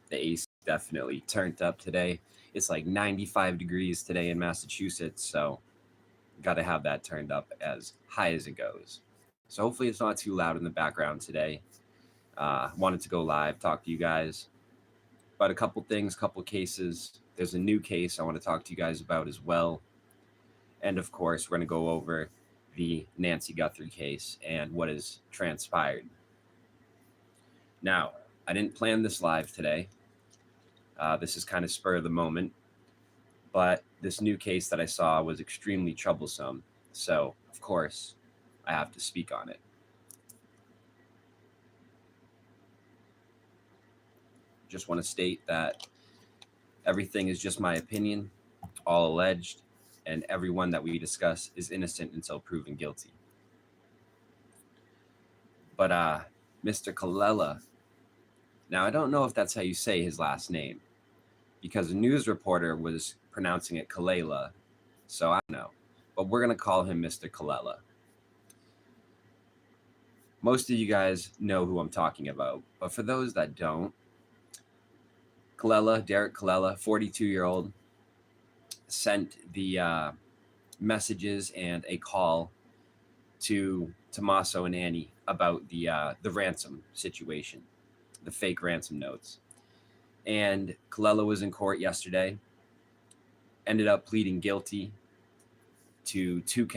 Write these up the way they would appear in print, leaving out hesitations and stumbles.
The AC definitely turned up today. It's like 95 degrees today in Massachusetts, so got to have that turned up as high as it goes. So hopefully it's not too loud in the background today. Wanted to go live, talk to you guys about a couple things, couple cases. There's a new case I want to talk to you guys about as well. And of course, we're going to go over the Nancy Guthrie case and what has transpired. Now, I didn't plan this live today. This is kind of spur of the moment, but this new case that I saw was extremely troublesome. So, of course, I have to speak on it. Just want to state that everything is just my opinion, all alleged, and everyone that we discuss is innocent until proven guilty. But Mr. Colella, now I don't know if that's how you say his last name, because a news reporter was pronouncing it Kalela, so I don't know. But we're going to call him Mr. Colella. Most of you guys know who I'm talking about, but for those that don't, Derek Colella, 42-year-old, sent the messages and a call to Tommaso and Annie about the ransom situation, the fake ransom notes. And Colella was in court yesterday, ended up pleading guilty to 2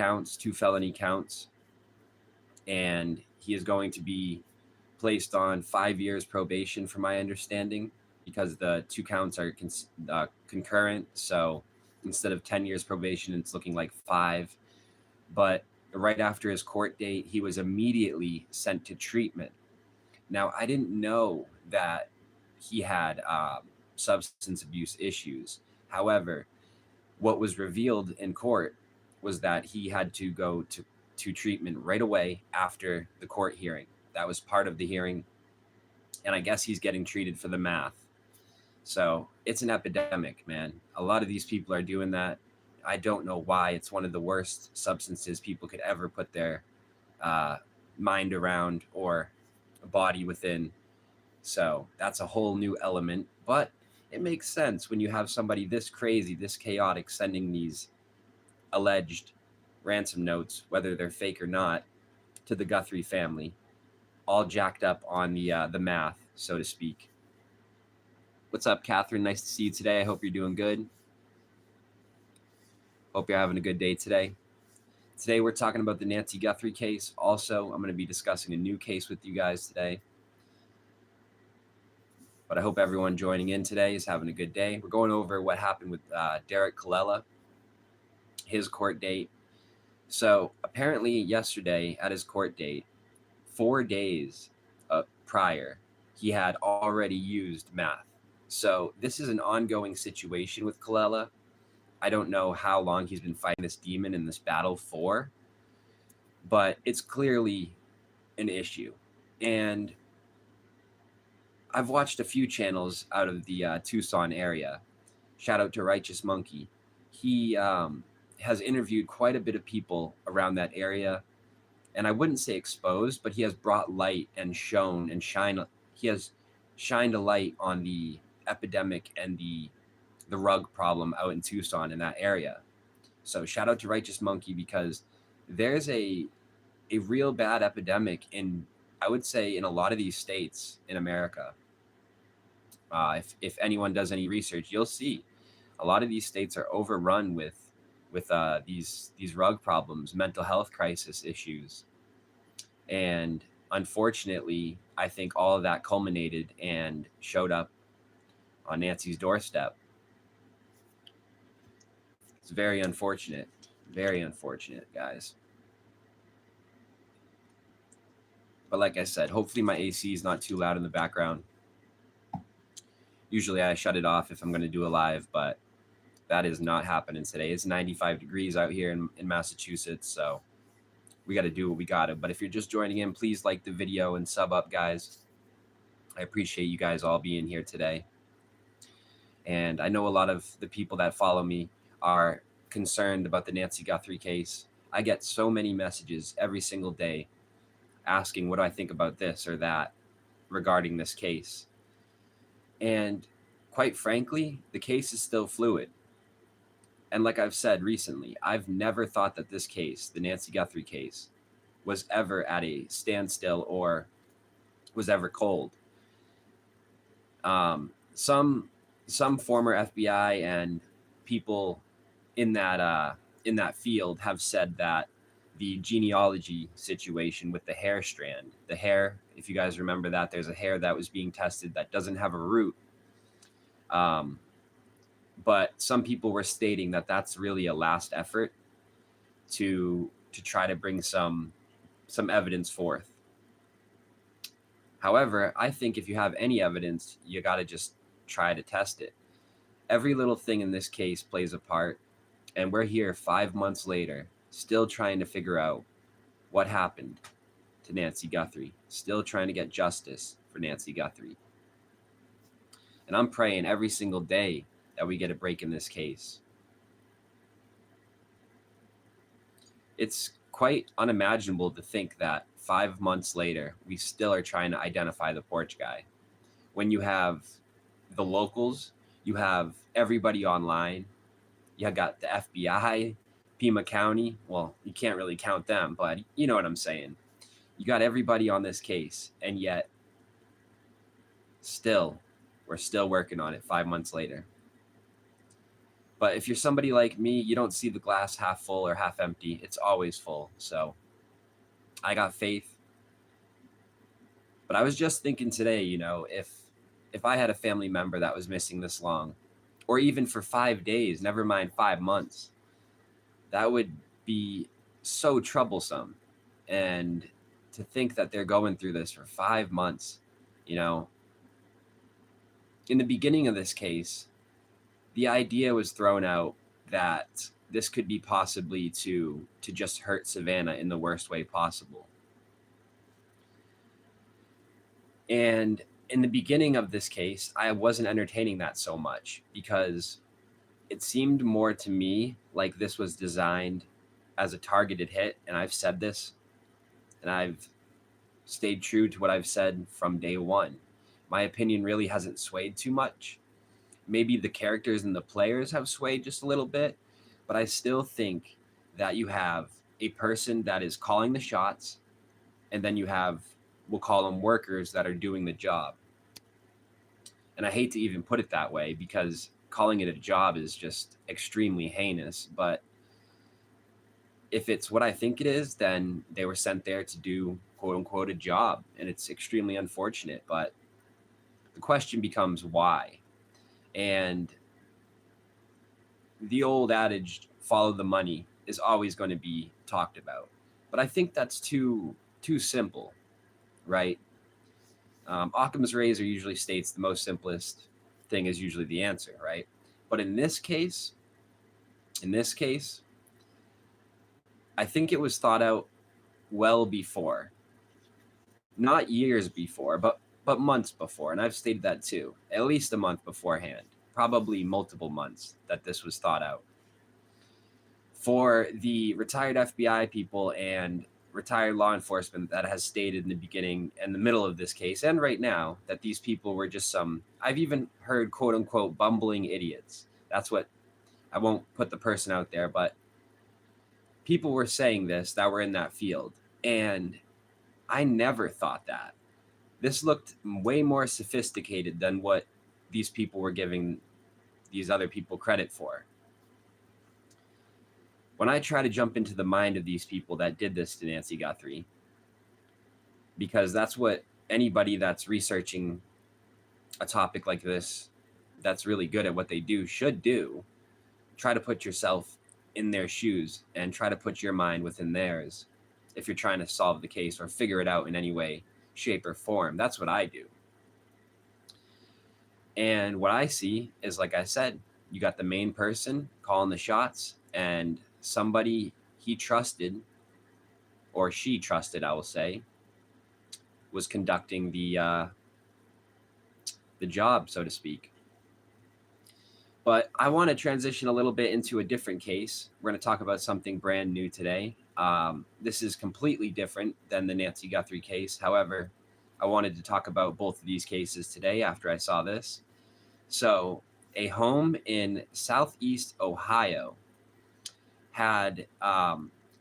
felony counts, and he is going to be placed on 5 years probation, from my understanding, because the 2 counts are concurrent. So instead of 10 years probation, it's looking like 5. But right after his court date, he was immediately sent to treatment. Now, I didn't know that he had substance abuse issues. However, what was revealed in court was that he had to go to treatment right away after the court hearing. That was part of the hearing. And I guess he's getting treated for the math. So it's an epidemic, man. A lot of these people are doing that. I don't know why. It's one of the worst substances people could ever put their mind around or body within. So that's a whole new element. But it makes sense when you have somebody this crazy, this chaotic, sending these alleged ransom notes, whether they're fake or not, to the Guthrie family, all jacked up on the math, so to speak. What's up, Catherine? Nice to see you today. I hope you're doing good. Hope you're having a good day today. Today, we're talking about the Nancy Guthrie case. Also, I'm going to be discussing a new case with you guys today. But I hope everyone joining in today is having a good day. We're going over what happened with Derek Colella, his court date. So apparently yesterday at his court date, 4 days prior, he had already used meth. So this is an ongoing situation with Colella. I don't know how long he's been fighting this demon in this battle for, but it's clearly an issue. And I've watched a few channels out of the Tucson area. Shout out to Righteous Monkey. He has interviewed quite a bit of people around that area. And I wouldn't say exposed, but he has brought light and shown and he has shined a light on the epidemic and the rug problem out in Tucson in that area. So shout out to Righteous Monkey, because there's a real bad epidemic in, I would say, in a lot of these states in America. If anyone does any research, you'll see a lot of these states are overrun with these rug problems, mental health crisis issues. And unfortunately, I think all of that culminated and showed up on Nancy's doorstep. It's very unfortunate, guys. But like I said, hopefully my AC is not too loud in the background. Usually I shut it off if I'm going to do a live, but that is not happening today. It's 95 degrees out here in Massachusetts, so we got to do what we got to. But if you're just joining in, please like the video and sub up, guys. I appreciate you guys all being here today. And I know a lot of the people that follow me are concerned about the Nancy Guthrie case. I get so many messages every single day asking what do I think about this or that regarding this case. And quite frankly, the case is still fluid. And like I've said recently, I've never thought that this case, the Nancy Guthrie case, was ever at a standstill or was ever cold. Some former FBI and people in that field have said that the genealogy situation with the hair strand, the hair, if you guys remember that, there's a hair that was being tested that doesn't have a root. Um, but some people were stating that that's really a last effort to try to bring some evidence forth. However, I think if you have any evidence, you got to just try to test it. Every little thing in this case plays a part, and we're here 5 months later, still trying to figure out what happened to Nancy Guthrie, still trying to get justice for Nancy Guthrie. And I'm praying every single day that we get a break in this case. It's quite unimaginable to think that 5 months later, we still are trying to identify the porch guy. When you have the locals, you have everybody online, you got the FBI, Pima County. Well, you can't really count them, but you know what I'm saying. You got everybody on this case, and yet still, we're still working on it 5 months later. But if you're somebody like me, you don't see the glass half full or half empty. It's always full. So I got faith. But I was just thinking today, if I had a family member that was missing this long, or even for 5 days, never mind 5 months, that would be so troublesome. And to think that they're going through this for 5 months, in the beginning of this case, the idea was thrown out that this could be possibly to just hurt Savannah in the worst way possible. And in the beginning of this case, I wasn't entertaining that so much because it seemed more to me like this was designed as a targeted hit. And I've said this, and I've stayed true to what I've said from day one. My opinion really hasn't swayed too much. Maybe the characters and the players have swayed just a little bit, but I still think that you have a person that is calling the shots, and then you have, we'll call them workers that are doing the job. And I hate to even put it that way because calling it a job is just extremely heinous. But if it's what I think it is, then they were sent there to do, quote unquote, a job. And it's extremely unfortunate. But the question becomes why? And the old adage, follow the money, is always going to be talked about. But I think that's too simple, right? Occam's razor usually states the most simplest thing is usually the answer, right? But in this case, I think it was thought out well before, not years before, but months before. And I've stated that too, at least a month beforehand, probably multiple months that this was thought out. For the retired FBI people and retired law enforcement that has stated in the beginning and the middle of this case and right now that these people were just I've even heard quote unquote bumbling idiots. That's what, I won't put the person out there, but people were saying this that were in that field. And I never thought that. This looked way more sophisticated than what these people were giving these other people credit for. When I try to jump into the mind of these people that did this to Nancy Guthrie, because that's what anybody that's researching a topic like this, that's really good at what they do, should do, try to put yourself in their shoes and try to put your mind within theirs if you're trying to solve the case or figure it out in any way, shape, or form. That's what I do. And what I see is, like I said, you got the main person calling the shots, and somebody he trusted, or she trusted, I will say, was conducting the job, so to speak. But I want to transition a little bit into a different case. We're going to talk about something brand new today. This is completely different than the Nancy Guthrie case. However, I wanted to talk about both of these cases today after I saw this. So, a home in southeast Ohio had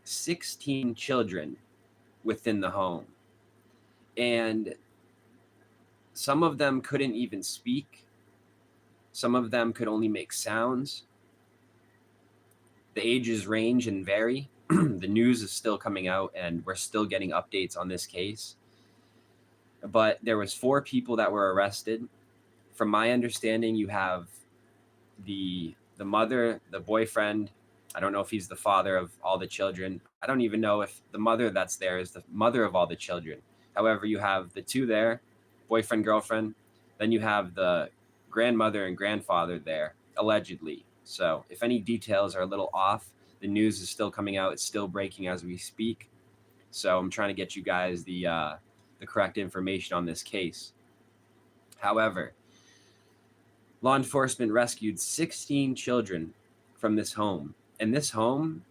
16 children within the home, and some of them couldn't even speak. Some of them could only make sounds. The ages range and vary. The news is still coming out, and we're still getting updates on this case. But there was 4 people that were arrested. From my understanding, you have the mother, the boyfriend. I don't know if he's the father of all the children. I don't even know if the mother that's there is the mother of all the children. However, you have the 2 there, boyfriend, girlfriend. Then you have the grandmother and grandfather there, allegedly. So if any details are a little off, the news is still coming out. It's still breaking as we speak. So I'm trying to get you guys the correct information on this case. However, law enforcement rescued 16 children from this home, and this home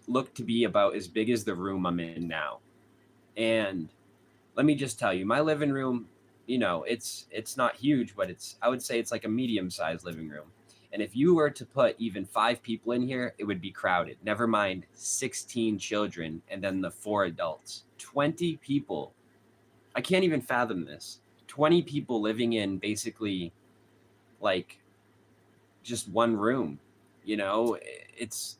looked to be about as big as the room I'm in now. And let me just tell you, my living room, it's not huge, but I would say it's like a medium-sized living room. And if you were to put even 5 people in here, it would be crowded. Never mind 16 children and then the 4 adults. 20 people. I can't even fathom this. 20 people living in basically like just one room. It's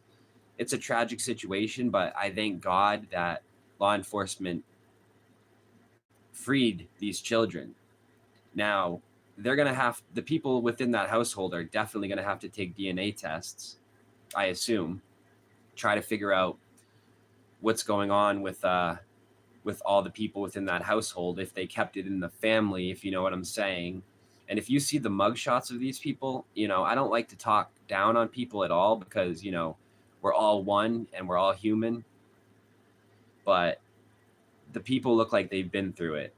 a tragic situation, but I thank God that law enforcement freed these children. Now, the people within that household are definitely going to have to take DNA tests, I assume, try to figure out what's going on with all the people within that household, if they kept it in the family, if you know what I'm saying. And if you see the mugshots of these people, I don't like to talk down on people at all because, we're all one and we're all human. But the people look like they've been through it.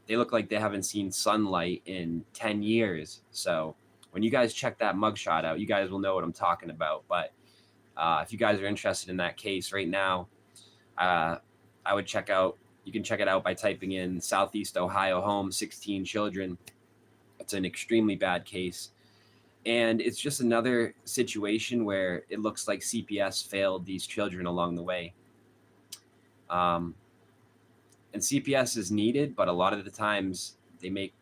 They look like they haven't seen sunlight in 10 years. So when you guys check that mugshot out, you guys will know what I'm talking about. But if you guys are interested in that case right now, I would you can check it out by typing in Southeast Ohio home, 16 children. It's an extremely bad case. And it's just another situation where it looks like CPS failed these children along the way. And CPS is needed, but a lot of the times they make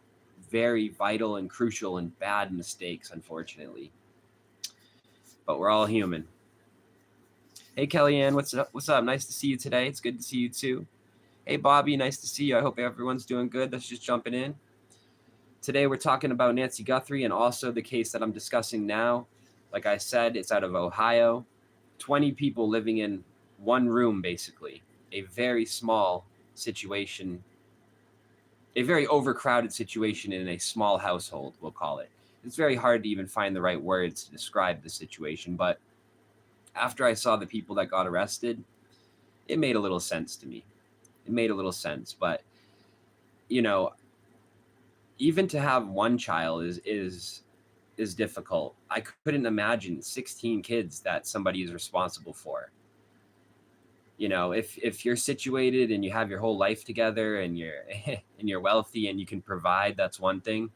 very vital and crucial and bad mistakes, unfortunately. But we're all human. Hey, Kellyanne, what's up? What's up? Nice to see you today. It's good to see you too. Hey, Bobby, nice to see you. I hope everyone's doing good. That's just jumping in. Today, we're talking about Nancy Guthrie and also the case that I'm discussing now. Like I said, it's out of Ohio. 20 people living in one room, basically. A very small situation, a very overcrowded situation in a small household, we'll call it. It's very hard to even find the right words to describe the situation, but after I saw the people that got arrested, it made a little sense to me. It made a little sense, but even to have one child is difficult. I couldn't imagine 16 kids that somebody is responsible for. If you're situated and you have your whole life together and you're wealthy and you can provide, that's one thing.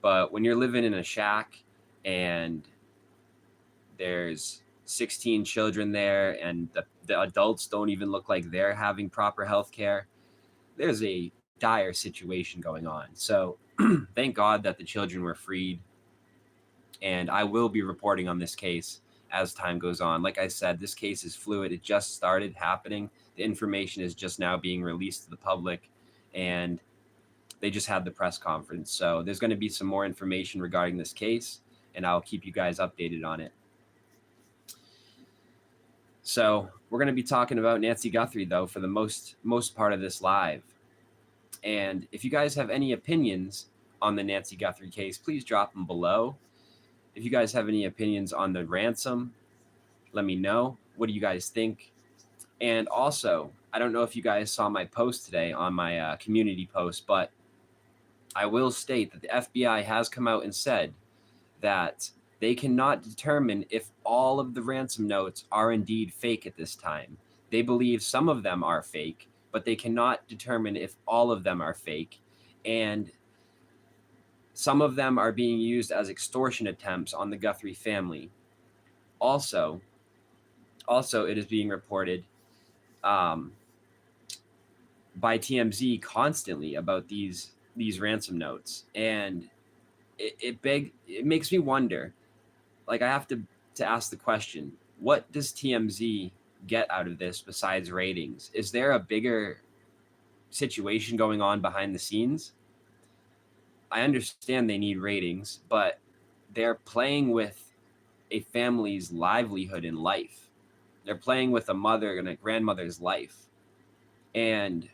But when you're living in a shack and there's 16 children there and the adults don't even look like they're having proper health care, there's a dire situation going on. So thank God that the children were freed. And I will be reporting on this case as time goes on. Like I said, this case is fluid. It just started happening. The information is just now being released to the public, and they just had the press conference. So there's going to be some more information regarding this case, and I'll keep you guys updated on it. So we're going to be talking about Nancy Guthrie, though, for the most part of this live. And if you guys have any opinions on the Nancy Guthrie case, please drop them below. If you guys have any opinions on the ransom, let me know. What do you guys think? And also, I don't know if you guys saw my post today on my community post, but I will state that the FBI has come out and said that they cannot determine if all of the ransom notes are indeed fake at this time. They believe some of them are fake, but they cannot determine if all of them are fake. And Some of them are being used as extortion attempts on the Guthrie family. Also, it is being reported um, by TMZ constantly about these ransom notes, and it makes me wonder. Like, I have to ask the question: what does TMZ get out of this besides ratings? Is there a bigger situation going on behind the scenes? I understand they need ratings, but they're playing with a family's livelihood in life. They're playing with a mother and a grandmother's life. And,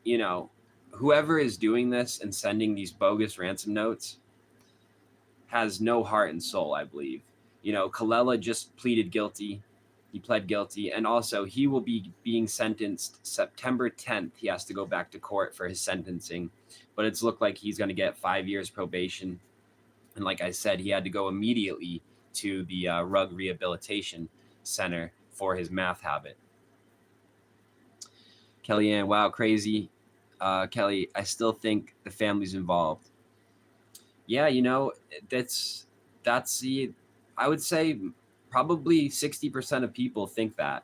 you know, whoever is doing this and sending these bogus ransom notes has no heart and soul, I believe. Kallela just pleaded guilty. He pled guilty. And also, he will be being sentenced September 10th. He has to go back to court for his sentencing. But it's looked like he's going to get 5 years probation. And like I said, he had to go immediately to the Rug Rehabilitation Center for his math habit. Kellyanne, wow, crazy. Kelly, I still think the family's involved. Yeah, that's the, I would say probably 60% of people think that,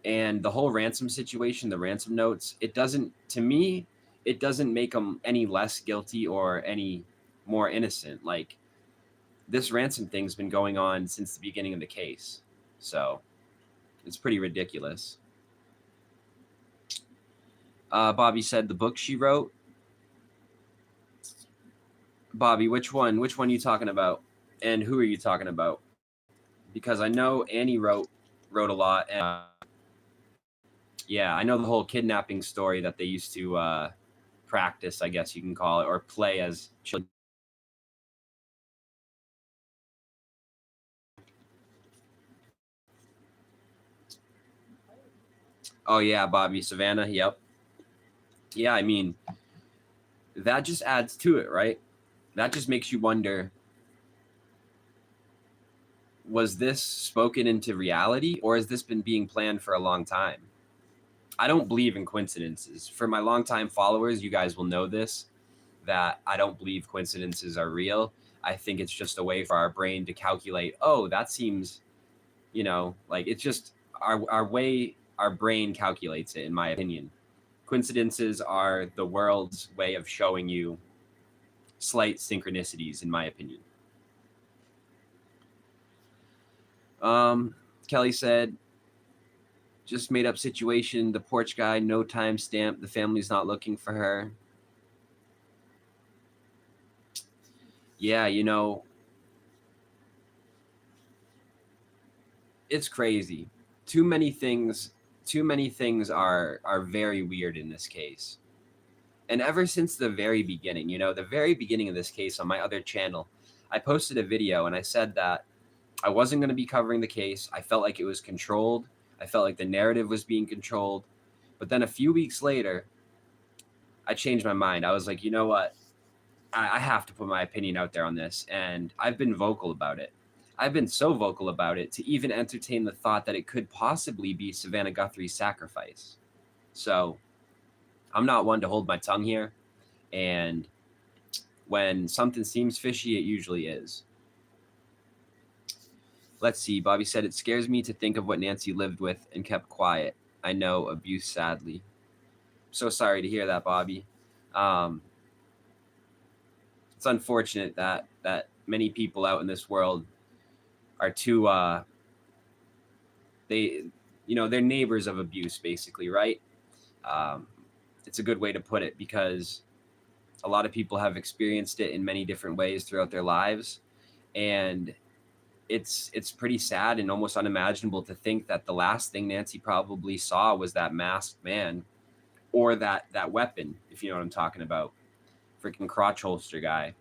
and the whole ransom situation, the ransom notes, to me, it doesn't make them any less guilty or any more innocent. Like, this ransom thing's been going on since the beginning of the case. So it's pretty ridiculous. Bobby said the book she wrote. Bobby, which one are you talking about? And who are you talking about? Because I know Annie wrote a lot. And yeah, I know the whole kidnapping story that they used to practice, I guess you can call it, or play as children. Oh, yeah, Bobby, Savannah, yep. Yeah, I mean, that just adds to it, right? That just makes you wonder, was this spoken into reality, or has this been being planned for a long time? I don't believe in coincidences. For my longtime followers, you guys will know this, that I don't believe coincidences are real. I think it's just a way for our brain to calculate, oh, that seems, like, it's just our way our brain calculates it, in my opinion. Coincidences are the world's way of showing you slight synchronicities, in my opinion. Kelly said, just made up situation. The porch guy, no time stamp. The family's not looking for her. Yeah, it's crazy. Too many things are very weird in this case. And ever since the very beginning, the very beginning of this case on my other channel, I posted a video and I said that I wasn't going to be covering the case. I felt like it was controlled. I felt like the narrative was being controlled. But then a few weeks later, I changed my mind. I was like, you know what? I have to put my opinion out there on this. And I've been vocal about it. I've been so vocal about it to even entertain the thought that it could possibly be Savannah Guthrie's sacrifice. So I'm not one to hold my tongue here. And when something seems fishy, it usually is. Let's see. Bobby said, it scares me to think of what Nancy lived with and kept quiet. I know, abuse sadly. So sorry to hear that, Bobby. It's unfortunate that many people out in this world are too they're neighbors of abuse, basically, right? It's a good way to put it, because a lot of people have experienced it in many different ways throughout their lives, and it's pretty sad and almost unimaginable to think that the last thing Nancy probably saw was that masked man, or that weapon, if you know what I'm talking about. Freaking crotch holster guy.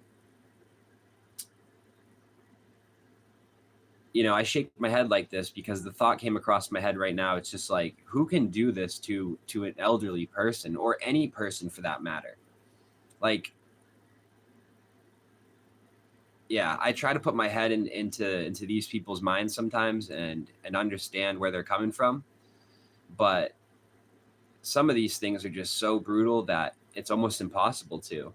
I shake my head like this because the thought came across my head right now. It's just like, who can do this to an elderly person, or any person for that matter? Like, yeah, I try to put my head into these people's minds sometimes and understand where they're coming from. But some of these things are just so brutal that It's almost impossible to.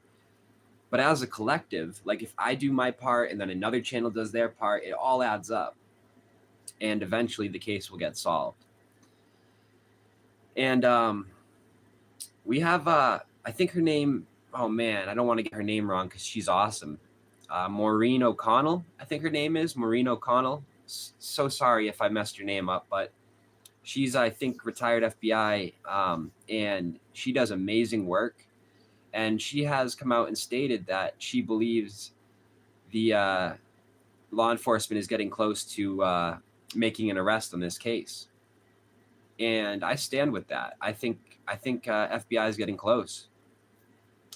But as a collective, like if I do my part and then another channel does their part, it all adds up. And eventually the case will get solved. And we have, I think her name, oh man, I don't want to get her name wrong because she's awesome. Maureen O'Connell, I think her name is Maureen O'Connell. So sorry if I messed your name up, but she's, I think, retired FBI, and she does amazing work. And she has come out and stated that she believes the law enforcement is getting close to making an arrest on this case. And I stand with that. I think FBI is getting close.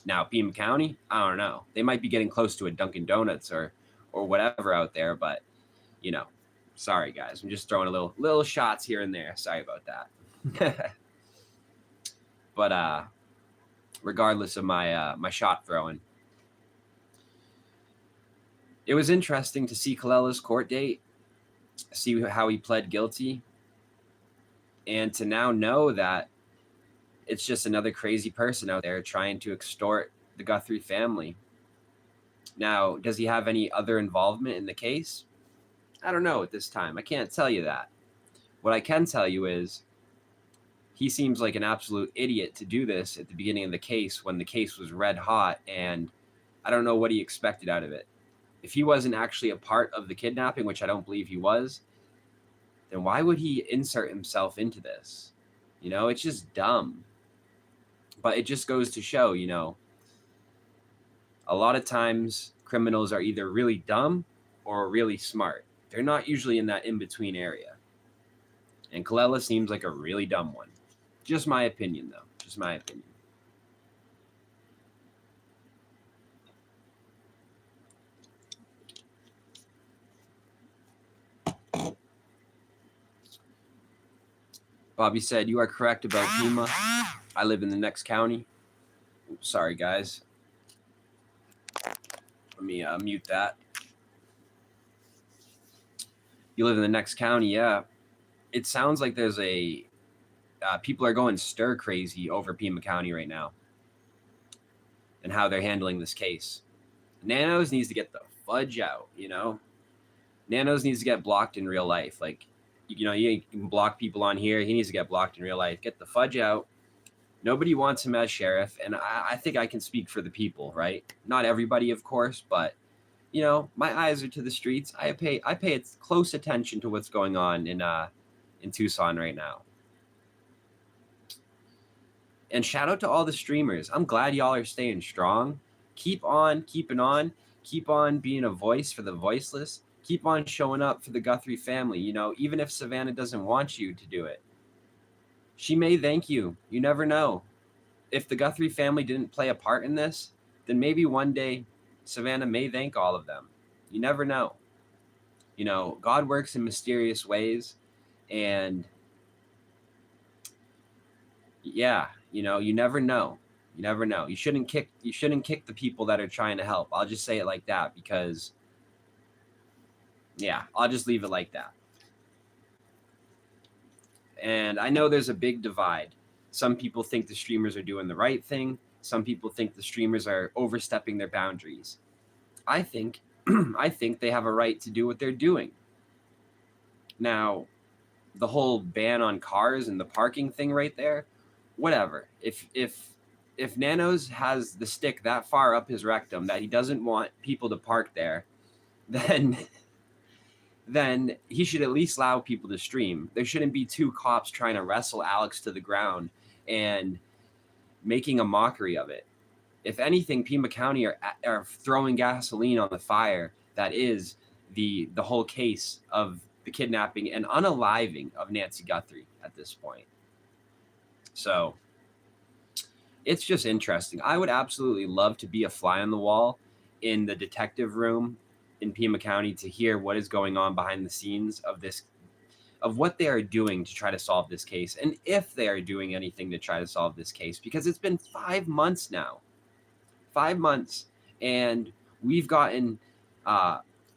Now, Pima County, I don't know. They might be getting close to a Dunkin' Donuts or whatever out there, but you know, sorry guys. I'm just throwing a little shots here and there. Sorry about that. But regardless of my my shot throwing, it was interesting to see Kalela's court date, see how he pled guilty, and to now know that it's just another crazy person out there trying to extort the Guthrie family. Now, does he have any other involvement in the case? I don't know at this time. I can't tell you that. What I can tell you is he seems like an absolute idiot to do this at the beginning of the case when the case was red hot, and I don't know what he expected out of it. If he wasn't actually a part of the kidnapping, which I don't believe he was, then why would he insert himself into this? You know, it's just dumb. But it just goes to show, you know, a lot of times criminals are either really dumb or really smart. They're not usually in that in-between area. And Kalela seems like a really dumb one. Just my opinion, though. Just my opinion. Bobby said, "You are correct about Pima. I live in the next county." Oops, sorry, guys. Let me mute that. You live in the next county, yeah. It sounds like there's a people are going stir crazy over Pima County right now and how they're handling this case. Nanos needs to get the fudge out, you know. Nanos needs to get blocked in real life. Like, you know, you can block people on here. He needs to get blocked in real life. Get the fudge out. Nobody wants him as sheriff, and I think I can speak for the people, right? Not everybody, of course, but you know, my eyes are to the streets. I pay close attention to what's going on in Tucson right now. And shout out to all the streamers. I'm glad y'all are staying strong. Keep on keeping on. Keep on being a voice for the voiceless. Keep on showing up for the Guthrie family. You know, even if Savannah doesn't want you to do it, she may thank you. You never know. If the Guthrie family didn't play a part in this, then maybe one day Savannah may thank all of them. You never know. You know, God works in mysterious ways, and yeah, you know, you never know. You never know. You shouldn't kick the people that are trying to help. I'll just say it like that because yeah, I'll just leave it like that. And I know there's a big divide. Some people think the streamers are doing the right thing. Some people think the streamers are overstepping their boundaries. I think they have a right to do what they're doing. Now, the whole ban on cars and the parking thing right there, whatever. If Nanos has the stick that far up his rectum that he doesn't want people to park there, then he should at least allow people to stream. There shouldn't be two cops trying to wrestle Alex to the ground and making a mockery of it. If anything, Pima County are throwing gasoline on the fire that is the whole case of the kidnapping and unaliving of Nancy Guthrie at this point. So it's just interesting. I would absolutely love to be a fly on the wall in the detective room in Pima County to hear what is going on behind the scenes of this, of what they are doing to try to solve this case, and if they are doing anything to try to solve this case, because it's been 5 months now. 5 months, and we've gotten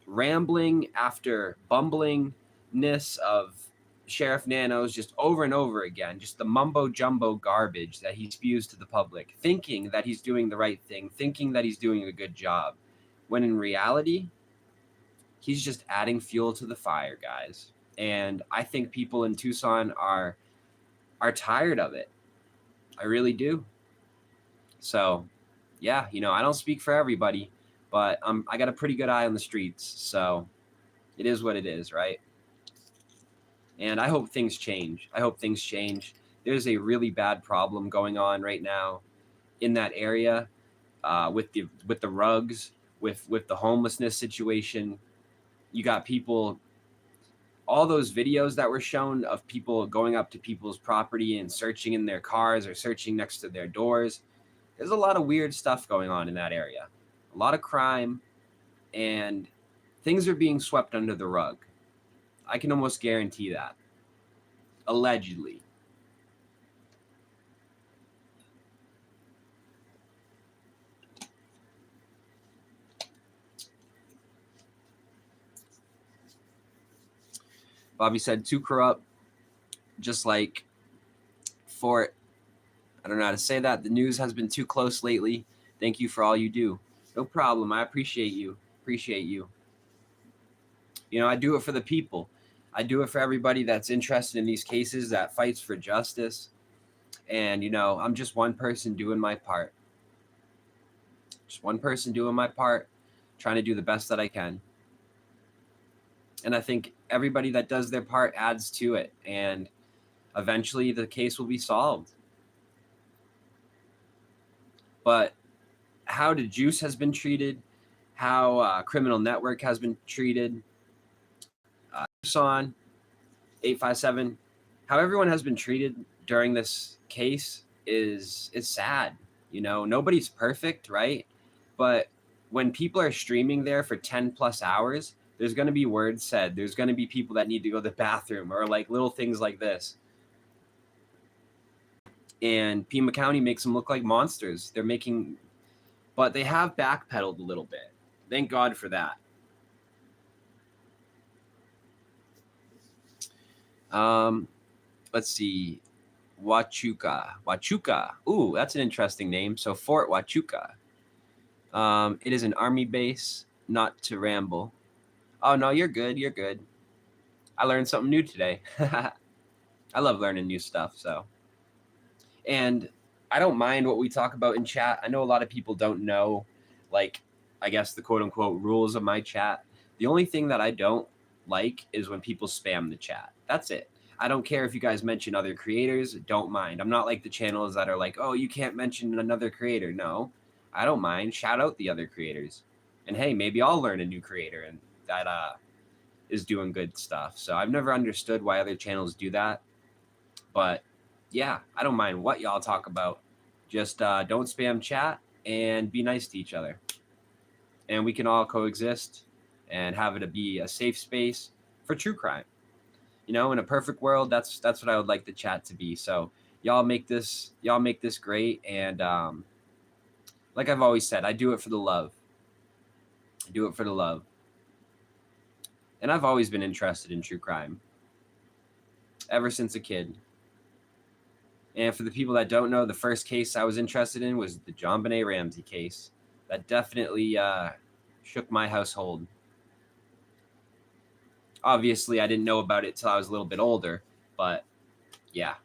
rambling after bumblingness of Sheriff Nanos just over and over again, just the mumbo jumbo garbage that he spews to the public, thinking that he's doing the right thing, thinking that he's doing a good job, when in reality, he's just adding fuel to the fire, guys. And I think people in Tucson are tired of it. I really do. So, yeah, I don't speak for everybody, but I got a pretty good eye on the streets. So it is what it is, right? And I hope things change. There's a really bad problem going on right now in that area with the rugs, with the homelessness situation. You got people, all those videos that were shown of people going up to people's property and searching in their cars or searching next to their doors. There's a lot of weird stuff going on in that area. A lot of crime, and things are being swept under the rug. I can almost guarantee that. Allegedly. Bobby said, too corrupt, just like Fort. I don't know how to say that. The news has been too close lately. Thank you for all you do. No problem. I appreciate you. I do it for the people. I do it for everybody that's interested in these cases, that fights for justice. And, I'm just one person doing my part. Trying to do the best that I can. And I think everybody that does their part adds to it. And eventually the case will be solved. But how the Juice has been treated, how Criminal Network has been treated, Tucson, 857, how everyone has been treated during this case is sad. Nobody's perfect, right? But when people are streaming there for 10 plus hours, there's going to be words said. There's going to be people that need to go to the bathroom, or like little things like this. And Pima County makes them look like monsters. But they have backpedaled a little bit. Thank God for that. Let's see. Huachuca. Ooh, that's an interesting name. So Fort Huachuca. It is an army base, not to ramble. Oh, no, you're good. I learned something new today. I love learning new stuff, so. And I don't mind what we talk about in chat. I know a lot of people don't know, like, I guess the quote-unquote rules of my chat. The only thing that I don't like is when people spam the chat. That's it. I don't care if you guys mention other creators. Don't mind. I'm not like the channels that are like, oh, you can't mention another creator. No, I don't mind. Shout out the other creators. And hey, maybe I'll learn a new creator and that is doing good stuff. So I've never understood why other channels do that. But yeah, I don't mind what y'all talk about. Just don't spam chat and be nice to each other. And we can all coexist and have it be a safe space for true crime. In a perfect world, that's what I would like the chat to be. So y'all make this great. And like I've always said, I do it for the love. And I've always been interested in true crime ever since a kid. And for the people that don't know, the first case I was interested in was the JonBenet Ramsey case. That definitely shook my household. Obviously, I didn't know about it till I was a little bit older, but yeah.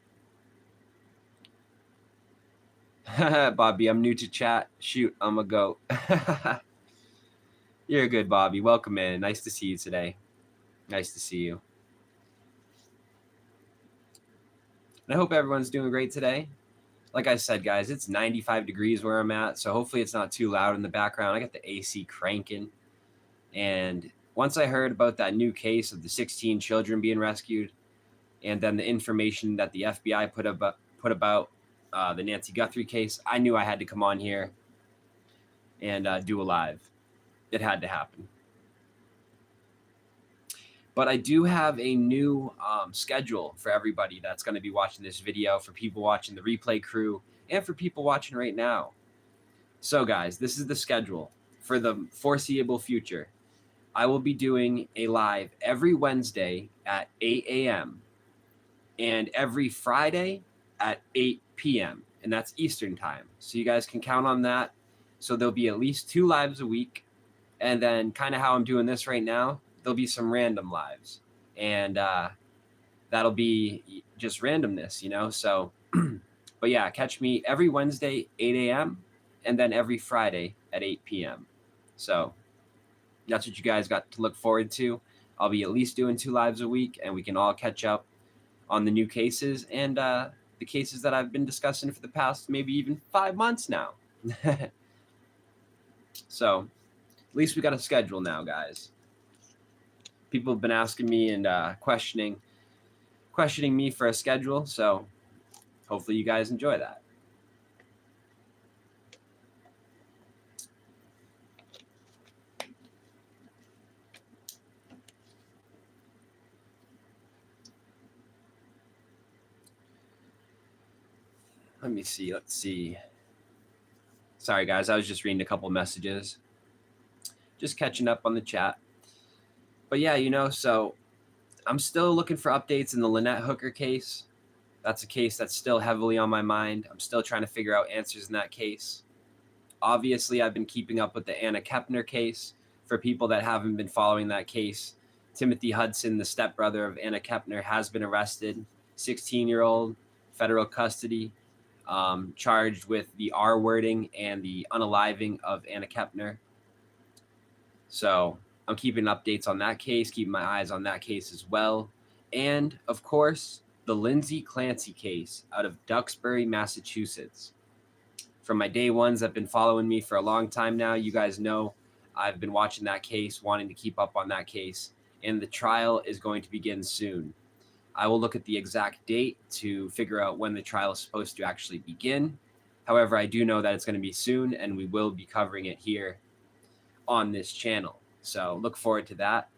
Bobby, I'm new to chat. Shoot, I'm a goat. You're good, Bobby. Welcome in. Nice to see you today. Nice to see you. And I hope everyone's doing great today. Like I said, guys, it's 95 degrees where I'm at, so hopefully it's not too loud in the background. I got the AC cranking. And once I heard about that new case of the 16 children being rescued, and then the information that the FBI put about the Nancy Guthrie case, I knew I had to come on here and do a live. It had to happen. But I do have a new schedule for everybody that's going to be watching this video, for people watching the replay crew, and for people watching right now. So, guys, this is the schedule for the foreseeable future. I will be doing a live every Wednesday at 8 a.m. and every Friday at 8 p.m. and that's Eastern time. So you guys can count on that. So there'll be at least 2 lives a week. And then kind of how I'm doing this right now, there'll be some random lives. And that'll be just randomness, you know? So, but yeah, catch me every Wednesday, 8 a.m. and then every Friday at 8 p.m. So that's what you guys got to look forward to. I'll be at least doing 2 lives a week, and we can all catch up on the new cases and the cases that I've been discussing for the past maybe even 5 months now. So at least we got a schedule now, guys. People have been asking me and questioning me for a schedule, so hopefully you guys enjoy that. Let me see. Let's see. Sorry, guys. I was just reading a couple messages. Just catching up on the chat. But yeah, you know, so I'm still looking for updates in the Lynette Hooker case. That's a case that's still heavily on my mind. I'm still trying to figure out answers in that case. Obviously, I've been keeping up with the Anna Kepner case. For people that haven't been following that case, Timothy Hudson, the stepbrother of Anna Kepner, has been arrested. 16-year-old, federal custody, charged with the R wording and the unaliving of Anna Kepner. So I'm keeping updates on that case, keeping my eyes on that case as well. And, of course, the Lindsay Clancy case out of Duxbury, Massachusetts. From my day ones that have been following me for a long time now, you guys know I've been watching that case, wanting to keep up on that case, and the trial is going to begin soon. I will look at the exact date to figure out when the trial is supposed to actually begin. However, I do know that it's going to be soon, and we will be covering it here on this channel. So look forward to that.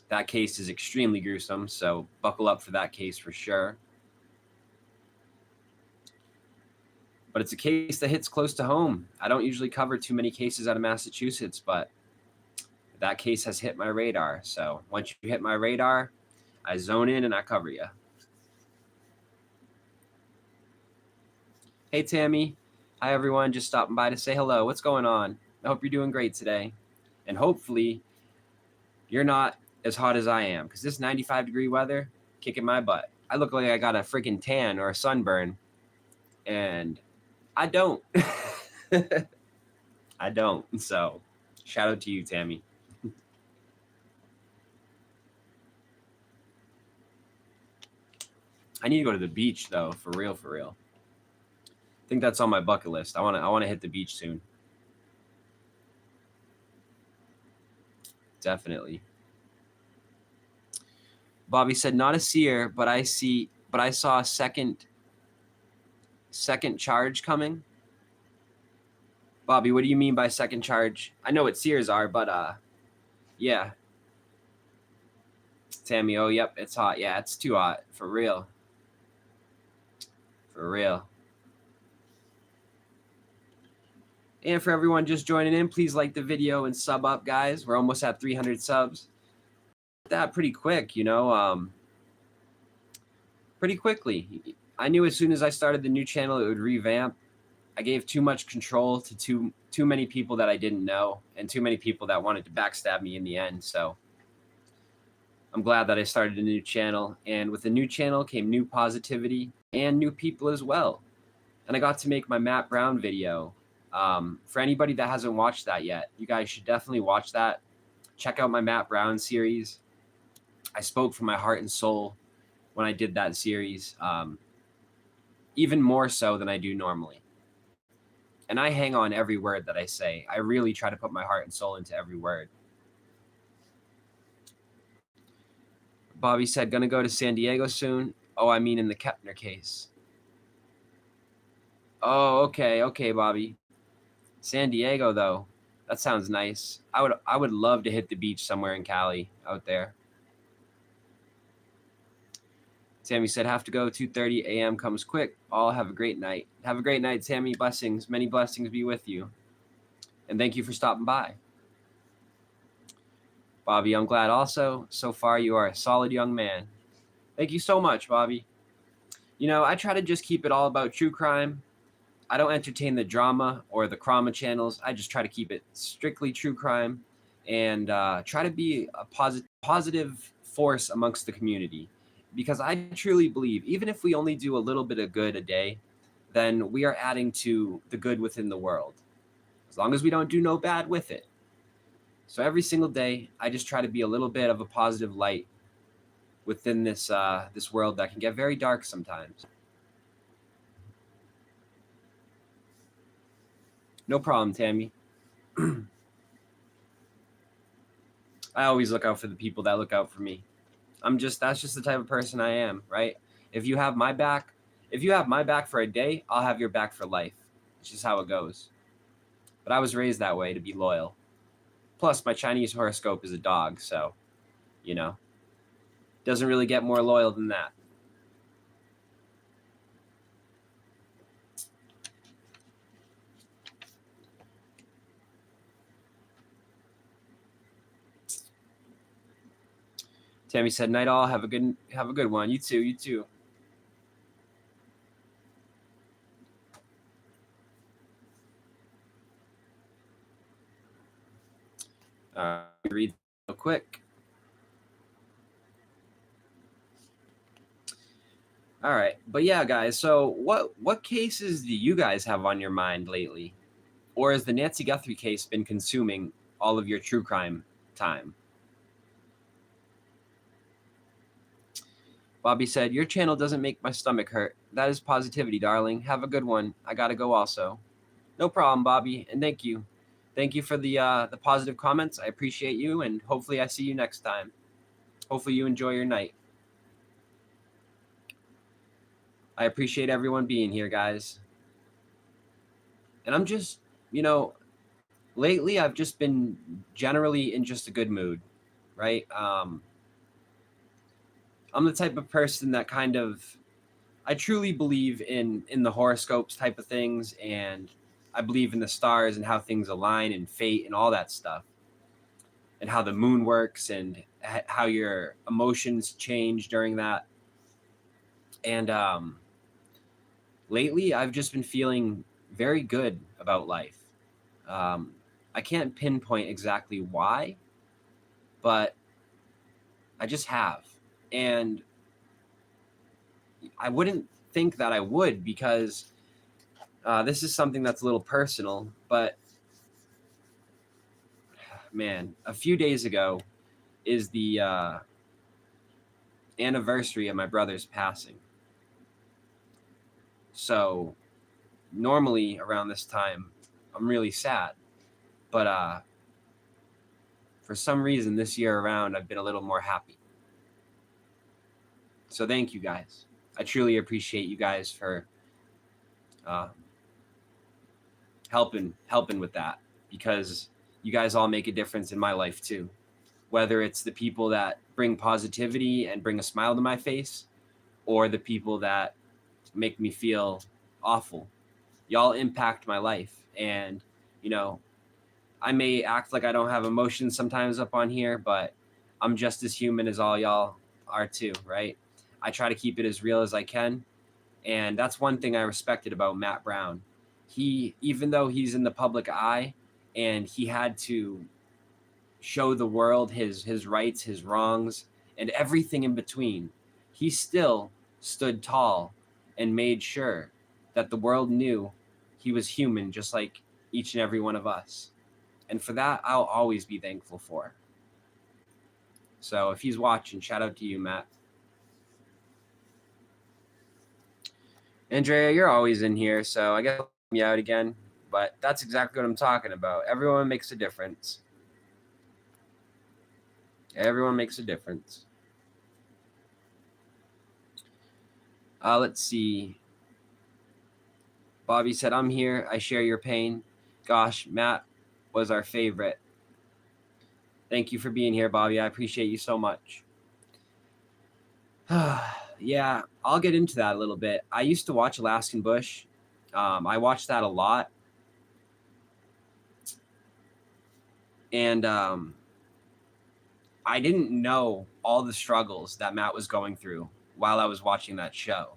That case is extremely gruesome, so buckle up for that case for sure. But it's a case that hits close to home. I don't usually cover too many cases out of Massachusetts, but that case has hit my radar. So once you hit my radar, I zone in and I cover you. Hey, Tammy. Hi, everyone. Just stopping by to say hello. What's going on? I hope you're doing great today. And hopefully you're not as hot as I am, because this 95-degree weather kicking my butt. I look like I got a freaking tan or a sunburn, and I don't. I don't. So shout out to you, Tammy. I need to go to the beach though, for real, for real. I think that's on my bucket list. I want to hit the beach soon. Definitely. Bobby said, not a seer, but I saw a second charge coming. Bobby, what do you mean by second charge? I know what seers are, but yeah. Tammy, oh yep, it's hot. Yeah, it's too hot. For real. For real. And for everyone just joining in, please like the video and sub up, guys. We're almost at 300 subs. That pretty quick, you know, pretty quickly. I knew as soon as I started the new channel, it would revamp. I gave too much control to too many people that I didn't know, and too many people that wanted to backstab me in the end. So I'm glad that I started a new channel, and with the new channel came new positivity and new people as well. And I got to make my Matt Brown video. For anybody that hasn't watched that yet, you guys should definitely watch that. Check out my Matt Brown series. I spoke from my heart and soul when I did that series, even more so than I do normally. And I hang on every word that I say. I really try to put my heart and soul into every word. Bobby said, gonna go to San Diego soon. Oh, I mean in the Kepner case. Oh, okay, Bobby. San Diego, though. That sounds nice. I would love to hit the beach somewhere in Cali out there. Tammy said, have to go. 2:30 a.m. comes quick. All have a great night. Have a great night, Tammy. Blessings. Many blessings be with you. And thank you for stopping by. Bobby, I'm glad also. So far, you are a solid young man. Thank you so much, Bobby. I try to just keep it all about true crime. I don't entertain the drama or the crama channels. I just try to keep it strictly true crime and try to be a positive force amongst the community. Because I truly believe, even if we only do a little bit of good a day, then we are adding to the good within the world, as long as we don't do no bad with it. So every single day, I just try to be a little bit of a positive light within this world that can get very dark sometimes. No problem, Tammy. I always look out for the people that look out for me. That's just the type of person I am, right? If you have my back, for a day, I'll have your back for life. It's just how it goes. But I was raised that way, to be loyal. Plus, my Chinese horoscope is a dog, so, doesn't really get more loyal than that. Tammy said, "Night all. Have a good one. You too. You too." Read real quick. All right, but yeah, guys. So, what cases do you guys have on your mind lately, or has the Nancy Guthrie case been consuming all of your true crime time? Bobby said, "Your channel doesn't make my stomach hurt. That is positivity, darling. Have a good one. I gotta go also." No problem, Bobby, and thank you. Thank you for the positive comments. I appreciate you, and hopefully I see you next time. Hopefully you enjoy your night. I appreciate everyone being here, guys. And I'm just, lately I've just been generally in just a good mood, right? I'm the type of person that I truly believe in the horoscopes type of things, and I believe in the stars and how things align and fate and all that stuff, and how the moon works and how your emotions change during that. And lately, I've just been feeling very good about life. I can't pinpoint exactly why, but I just have. And I wouldn't think that I would, because this is something that's a little personal, but man, a few days ago is the anniversary of my brother's passing. So normally around this time, I'm really sad, but for some reason this year around, I've been a little more happy. So thank you guys. I truly appreciate you guys for helping with that, because you guys all make a difference in my life too. Whether it's the people that bring positivity and bring a smile to my face, or the people that make me feel awful. Y'all impact my life. And, I may act like I don't have emotions sometimes up on here, but I'm just as human as all y'all are too, right? I try to keep it as real as I can. And that's one thing I respected about Matt Brown. Even though he's in the public eye and he had to show the world his rights, his wrongs, and everything in between, he still stood tall and made sure that the world knew he was human, just like each and every one of us. And for that, I'll always be thankful for. So if he's watching, shout out to you, Matt. Andrea, you're always in here, so I guess I'll help you out again. But that's exactly what I'm talking about. Everyone makes a difference. Everyone makes a difference. Let's see. Bobby said, "I'm here. I share your pain." Gosh, Matt was our favorite. Thank you for being here, Bobby. I appreciate you so much. Yeah, I'll get into that a little bit. I used to watch Alaskan Bush. I watched that a lot. And I didn't know all the struggles that Matt was going through while I was watching that show.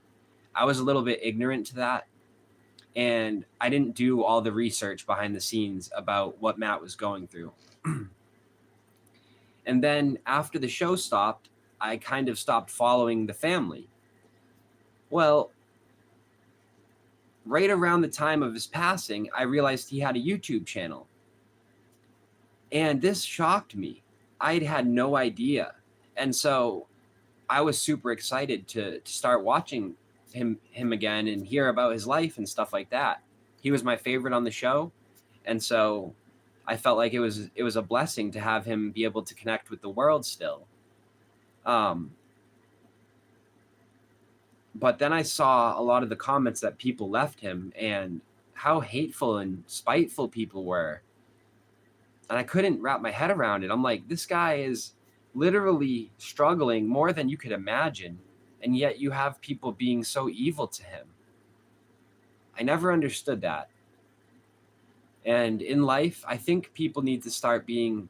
I was a little bit ignorant to that, and I didn't do all the research behind the scenes about what Matt was going through. And then after the show stopped, I kind of stopped following the family. Well, right around the time of his passing, I realized he had a YouTube channel. And this shocked me. I'd had no idea. And so I was super excited to start watching him again and hear about his life and stuff like that. He was my favorite on the show. And so I felt like it was a blessing to have him be able to connect with the world still. But then I saw a lot of the comments that people left him and how hateful and spiteful people were. And I couldn't wrap my head around it. I'm like, this guy is literally struggling more than you could imagine. And yet you have people being so evil to him. I never understood that. And in life, I think people need to start being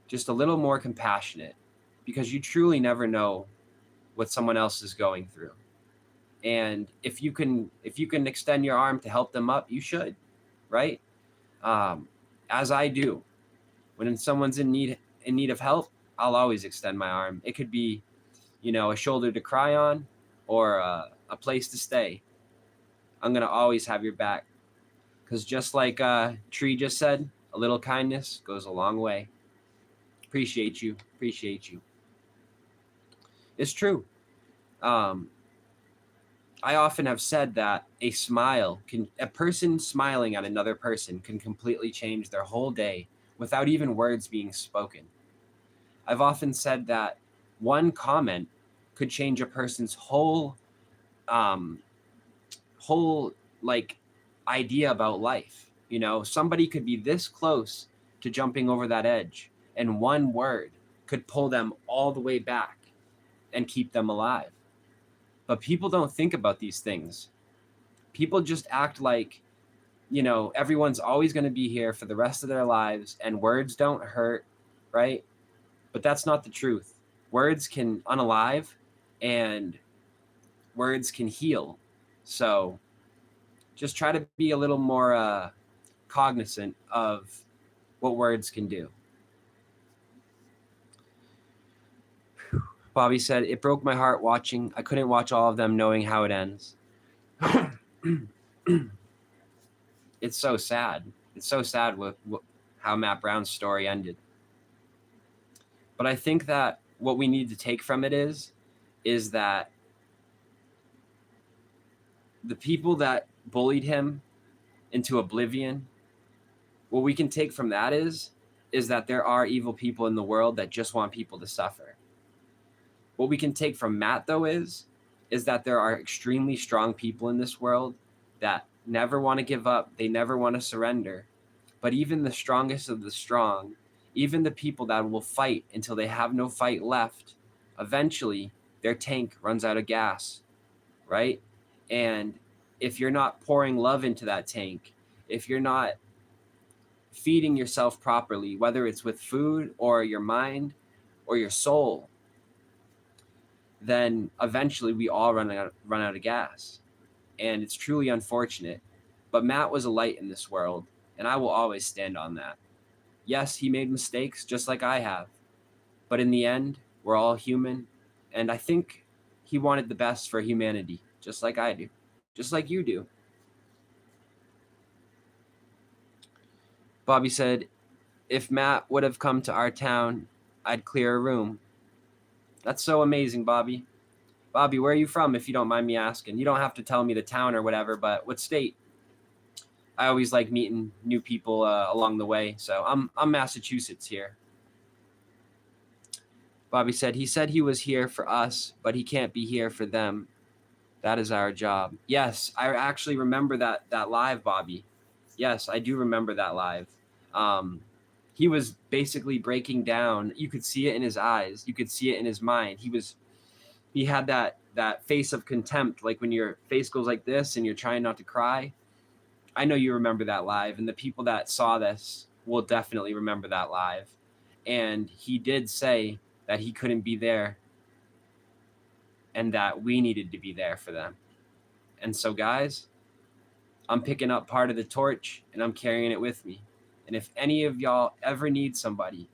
just a little more compassionate, because you truly never know what someone else is going through. And if you can extend your arm to help them up, you should, right? As I do. When someone's in need of help, I'll always extend my arm. It could be, a shoulder to cry on or a place to stay. I'm going to always have your back. Because just like Tree just said, a little kindness goes a long way. Appreciate you. It's true. I often have said that a person smiling at another person can completely change their whole day without even words being spoken. I've often said that one comment could change a person's whole idea about life. Somebody could be this close to jumping over that edge, and one word could pull them all the way back and keep them alive. But people don't think about these things. People just act like, everyone's always going to be here for the rest of their lives and words don't hurt, right? But that's not the truth. Words can unalive and words can heal. So just try to be a little more cognizant of what words can do. Bobby said, it broke my heart watching. I couldn't watch all of them knowing how it ends. It's so sad. It's so sad with how Matt Brown's story ended. But I think that what we need to take from it is that the people that bullied him into oblivion, what we can take from that is that there are evil people in the world that just want people to suffer. What we can take from Matt, though, is that there are extremely strong people in this world that never want to give up. They never want to surrender. But even the strongest of the strong, even the people that will fight until they have no fight left, eventually their tank runs out of gas, right? And if you're not pouring love into that tank, if you're not feeding yourself properly, whether it's with food or your mind or your soul, then eventually we all run out of gas. And it's truly unfortunate. But Matt was a light in this world, and I will always stand on that. Yes, he made mistakes just like I have. But in the end, we're all human. And I think he wanted the best for humanity, just like I do, just like you do. Bobby said, if Matt would have come to our town, I'd clear a room. That's so amazing, Bobby. Bobby, where are you from, if you don't mind me asking? You don't have to tell me the town or whatever, but what state? I always like meeting new people along the way. So I'm Massachusetts here. Bobby said, he said he was here for us, but he can't be here for them. That is our job. Yes, I actually remember that live, Bobby. Yes, I do remember that live. He was basically breaking down. You could see it in his eyes. You could see it in his mind. He had that face of contempt, like when your face goes like this and you're trying not to cry. I know you remember that live, and the people that saw this will definitely remember that live. And he did say that he couldn't be there. and that we needed to be there for them. And so, guys, I'm picking up part of the torch and I'm carrying it with me. And if any of y'all ever need somebody,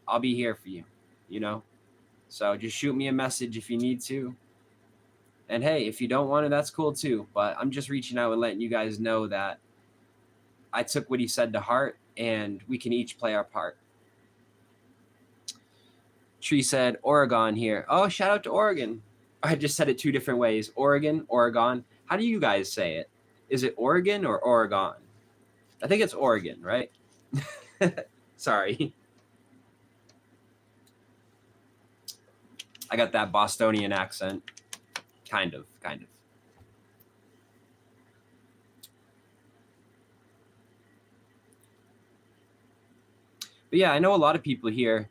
I'll be here for you, you know? So just shoot me a message if you need to. And hey, if you don't want to, that's cool too. But I'm just reaching out and letting you guys know that I took what he said to heart and we can each play our part. Tree said Oregon here. Oh, shout out to Oregon. I just said it two different ways. Oregon, Oregon. How do you guys say it? Is it Oregon or Oregon? I think it's Oregon, right? Sorry. I got that Bostonian accent. Kind of. But yeah, I know a lot of people here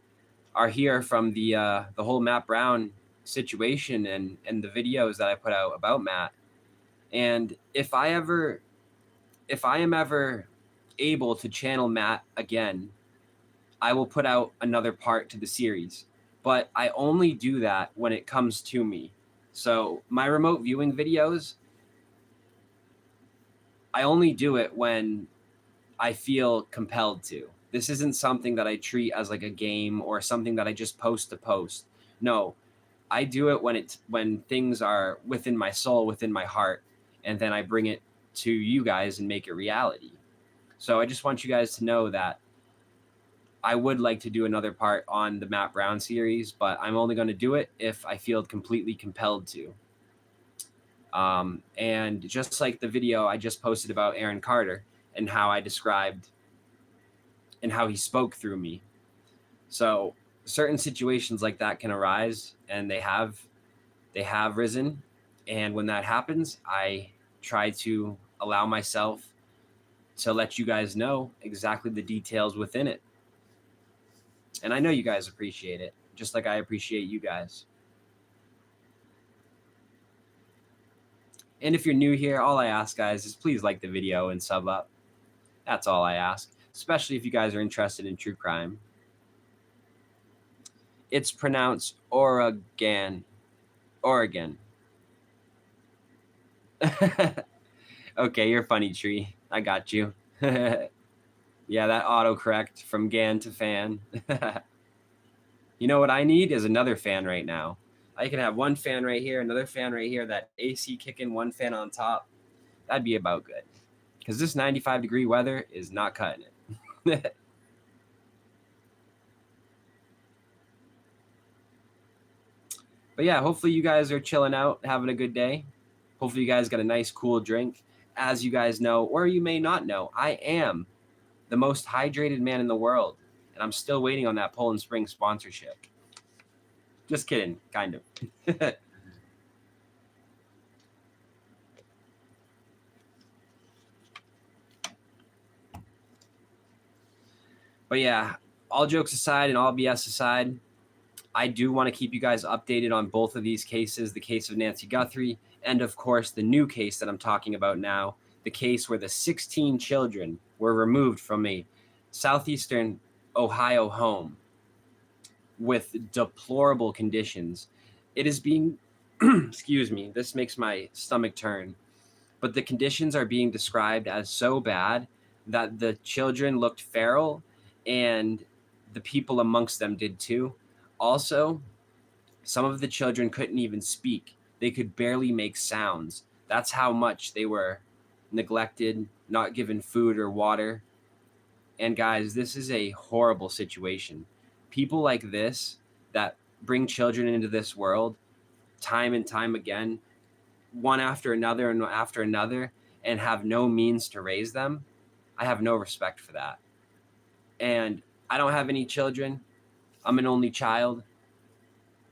are here from the whole Matt Brown situation and the videos that I put out about Matt. And if I am ever able to channel Matt again, I will put out another part to the series. But I only do that when it comes to me. So my remote viewing videos, I only do it when I feel compelled to. This isn't something that I treat as like a game or something that I just post to post. No, I do it when things are within my soul, within my heart, and then I bring it to you guys and make it reality. So I just want you guys to know that I would like to do another part on the Matt Brown series, but I'm only going to do it if I feel completely compelled to. And just like the video I just posted about Aaron Carter and how I described and how he spoke through me. So certain situations like that can arise, and they have risen. And when that happens, I try to allow myself to let you guys know exactly the details within it. And I know you guys appreciate it, just like I appreciate you guys. And if you're new here, all I ask, guys, is please like the video and sub up. That's all I ask, especially if you guys are interested in true crime. It's pronounced Oregon. Oregon. Okay, you're funny, Tree. I got you. Yeah, that autocorrect from Gan to fan. You know what I need is another fan right now. I can have one fan right here, another fan right here, that AC kicking, one fan on top. That'd be about good. Because this 95-degree weather is not cutting it. But yeah, hopefully you guys are chilling out, having a good day. Hopefully you guys got a nice, cool drink. As you guys know, or you may not know, I am the most hydrated man in the world. And I'm still waiting on that Poland Spring sponsorship. Just kidding, kind of. But yeah, all jokes aside and all BS aside, I do want to keep you guys updated on both of these cases, the case of Nancy Guthrie, and of course, the new case that I'm talking about now, the case where the 16 children were removed from a southeastern Ohio home with deplorable conditions. It is being, excuse me, this makes my stomach turn, but the conditions are being described as so bad that the children looked feral and the people amongst them did too. Also, some of the children couldn't even speak. They could barely make sounds. That's how much they were neglected, not given food or water. And guys, this is a horrible situation. People like this that bring children into this world time and time again, one after another and after another, and have no means to raise them, I have no respect for that. And I don't have any children. I'm an only child.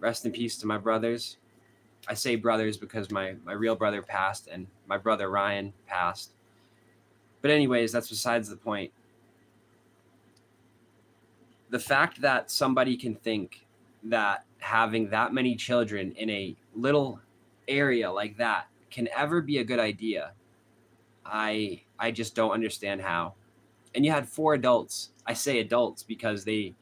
Rest in peace to my brothers. I say brothers because my real brother passed and my brother Ryan passed. But anyways, that's besides the point. The fact that somebody can think that having that many children in a little area like that can ever be a good idea, I just don't understand how. And you had 4 adults. I say adults because they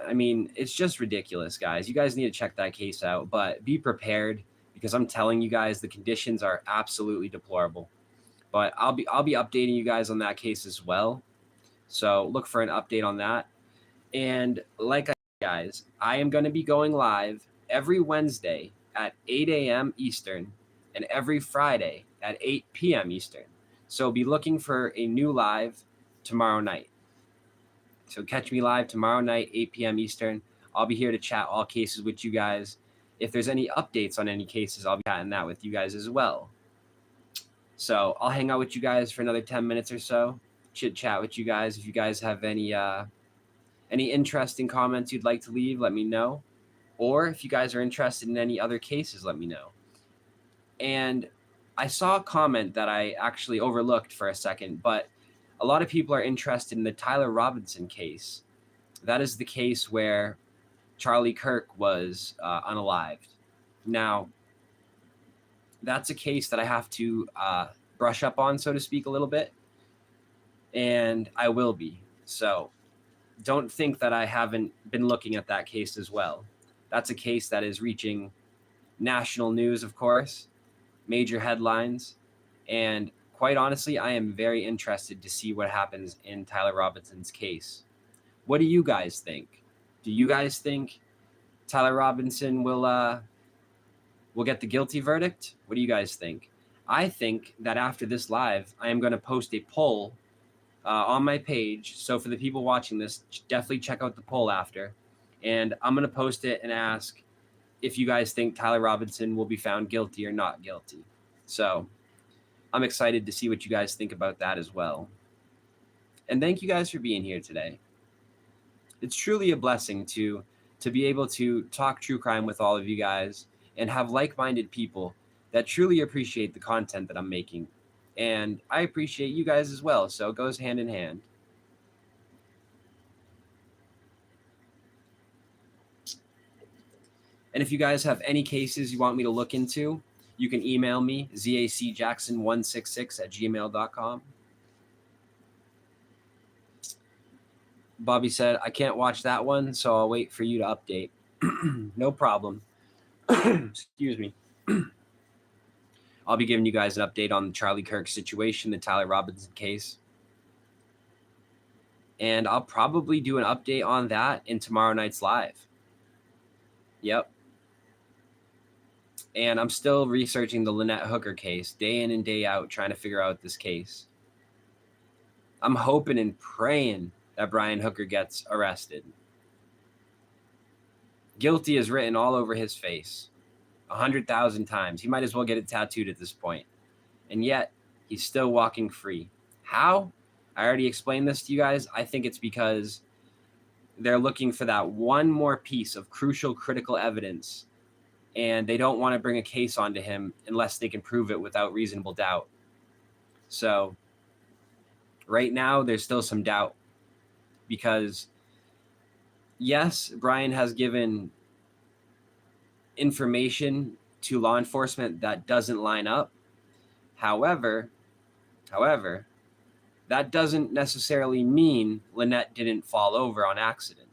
I mean, it's just ridiculous, guys. You guys need to check that case out, but be prepared because I'm telling you guys the conditions are absolutely deplorable. But I'll be updating you guys on that case as well. So look for an update on that. And like I said, guys, I am going to be going live every Wednesday at 8 a.m. Eastern and every Friday at 8 p.m. Eastern. So be looking for a new live tomorrow night. So catch me live tomorrow night, 8 p.m. Eastern. I'll be here to chat all cases with you guys. If there's any updates on any cases, I'll be chatting that with you guys as well. So I'll hang out with you guys for another 10 minutes or so, chit chat with you guys. If you guys have any interesting comments you'd like to leave, let me know. Or if you guys are interested in any other cases, let me know. And I saw a comment that I actually overlooked for a second, but a lot of people are interested in the Tyler Robinson case. That is the case where Charlie Kirk was unalived. Now, that's a case that I have to brush up on, so to speak, a little bit. And I will be. So don't think that I haven't been looking at that case as well. That's a case that is reaching national news, of course, major headlines. And quite honestly, I am very interested to see what happens in Tyler Robinson's case. What do you guys think? Do you guys think Tyler Robinson will get the guilty verdict? What do you guys think? I think that after this live, I am going to post a poll on my page. So for the people watching this, definitely check out the poll after. And I'm going to post it and ask if you guys think Tyler Robinson will be found guilty or not guilty. So I'm excited to see what you guys think about that as well. And thank you guys for being here today. It's truly a blessing to be able to talk true crime with all of you guys and have like-minded people that truly appreciate the content that I'm making. And I appreciate you guys as well, so it goes hand in hand. And if you guys have any cases you want me to look into, you can email me, zacjackson166@gmail.com. Bobby said, I can't watch that one, so I'll wait for you to update. No problem. Excuse me. I'll be giving you guys an update on the Charlie Kirk situation, the Tyler Robinson case. And I'll probably do an update on that in tomorrow night's live. Yep. And I'm still researching the Lynette Hooker case day in and day out, trying to figure out this case. I'm hoping and praying that Brian Hooker gets arrested. Guilty is written all over his face 100,000 times. He might as well get it tattooed at this point. And yet, he's still walking free. How? I already explained this to you guys. I think it's because they're looking for that one more piece of crucial, critical evidence, and they don't want to bring a case onto him unless they can prove it without reasonable doubt. So right now, there's still some doubt because, yes, Brian has given information to law enforcement that doesn't line up. However, that doesn't necessarily mean Lynette didn't fall over on accident.